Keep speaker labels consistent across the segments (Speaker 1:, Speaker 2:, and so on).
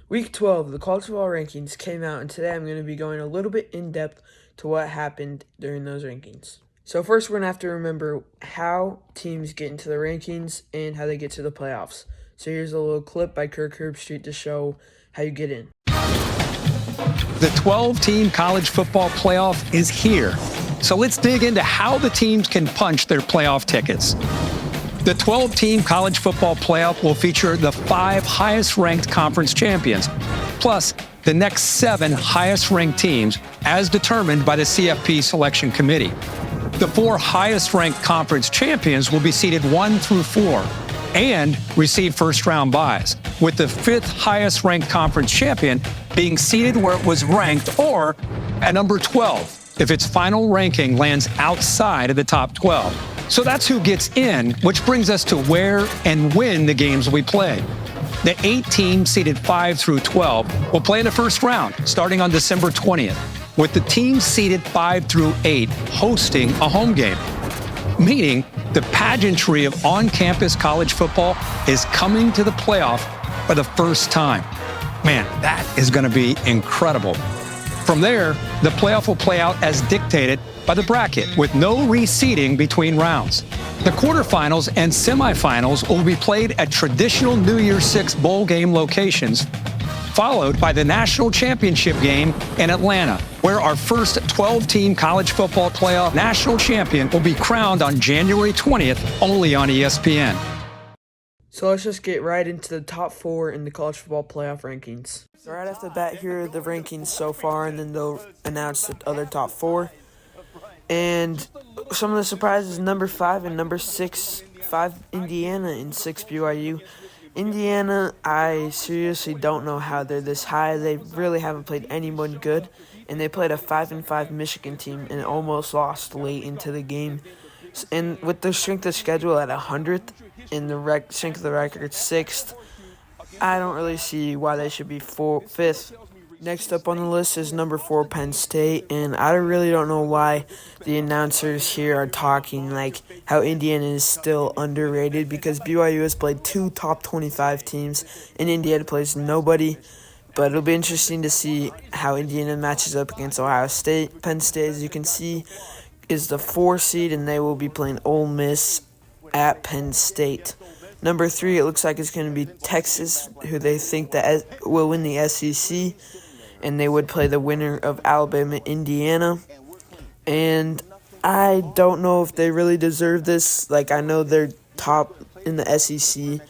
Speaker 1: Week 12 of the college football rankings came out, and today I'm going to be going a little bit in depth to what happened during those rankings. So first, we're going to have to remember how teams get into the rankings and how they get to the playoffs. So here's a little clip by Kirk Herbstreit to show how you get in.
Speaker 2: The 12-team college football playoff is here. So let's dig into how the teams can punch their playoff tickets. The 12-team college football playoff will feature the 5 highest-ranked conference champions, plus the next 7 highest-ranked teams as determined by the CFP selection committee. The 4 highest-ranked conference champions will be seeded 1 through 4 and receive first-round byes, with the 5th highest-ranked conference champion being seeded where it was ranked or at number 12 if its final ranking lands outside of the top 12. So that's who gets in, which brings us to where and when the games will be played. The 8 teams seeded 5 through 12 will play in the first round, starting on December 20th, with the teams seeded 5 through 8 hosting a home game. Meaning, the pageantry of on-campus college football is coming to the playoff for the first time. Man, that is going to be incredible. From there, the playoff will play out as dictated by the bracket, with no reseeding between rounds. The quarterfinals and semifinals will be played at traditional New Year's Six bowl game locations, followed by the national championship game in Atlanta, where our first 12-team college football playoff national champion will be crowned on January 20th, only on ESPN.
Speaker 1: So let's just get right into the top 4 in the college football playoff rankings. So right off the bat, here are the rankings so far, and then they'll announce the other top 4. And some of the surprises, number 5 and number 6, 5 Indiana and 6 BYU. Indiana, I seriously don't know how they're this high. They really haven't played anyone good. And they played a 5-5 Michigan team and almost lost late into the game. And with their strength of schedule at 100th and the strength of the record 6th, I don't really see why they should be 5th. Next up on the list is number 4, Penn State, and I really don't know why the announcers here are talking like how Indiana is still underrated, because BYU has played 2 top 25 teams, and Indiana plays nobody. But it'll be interesting to see how Indiana matches up against Ohio State. Penn State, as you can see, is the 4 seed, and they will be playing Ole Miss at Penn State. Number 3, it looks like it's going to be Texas, who they think that will win the SEC. And they would play the winner of Alabama-Indiana. And I don't know if they really deserve this. Like, I know they're top in the SEC,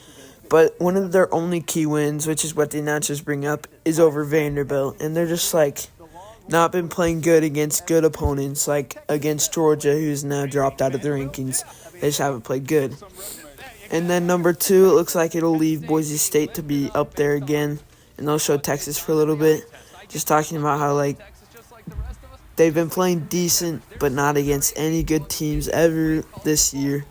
Speaker 1: but one of their only key wins, which is what the announcers bring up, is over Vanderbilt. And they're just, like, not been playing good against good opponents, like against Georgia, who's now dropped out of the rankings. They just haven't played good. And then number 2, it looks like it'll leave Boise State to be up there again. And they'll show Texas for a little bit. Just talking about how, like, they've been playing decent, but not against any good teams ever this year.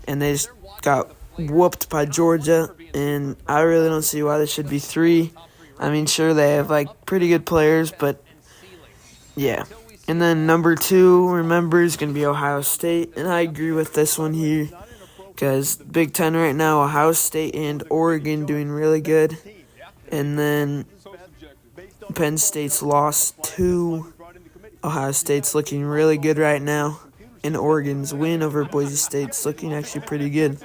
Speaker 1: And they just got whooped by Georgia, and I really don't see why they should be 3. I mean, sure, they have, like, pretty good players, but, yeah. And then number 2, remember, is going to be Ohio State, and I agree with this one here, because Big Ten right now, Ohio State and Oregon doing really good. And then Penn State's lost to Ohio State's looking really good right now. And Oregon's win over Boise State's looking actually pretty good.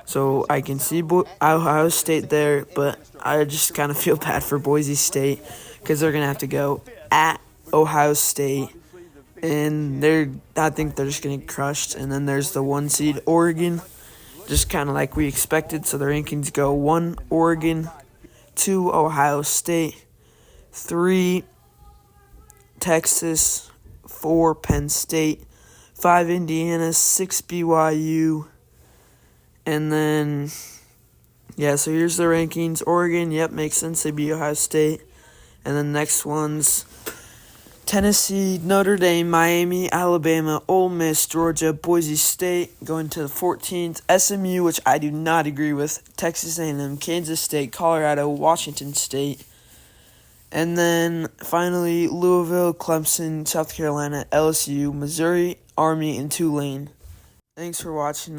Speaker 1: So I can see Ohio State there, but I just kind of feel bad for Boise State because they're going to have to go at Ohio State. And I think they're just going to get crushed. And then there's the 1 seed Oregon, just kind of like we expected. So the rankings go 1 Oregon, 2 Ohio State, 3 Texas, 4 Penn State, 5 Indiana, 6 BYU, and then, yeah, so here's the rankings. Oregon, yep, makes sense, they beat Ohio State. And then next ones, Tennessee, Notre Dame, Miami, Alabama, Ole Miss, Georgia, Boise State, going to the 14th, SMU, which I do not agree with, Texas A&M, Kansas State, Colorado, Washington State. And then, finally, Louisville, Clemson, South Carolina, LSU, Missouri, Army, and Tulane. Thanks for watching.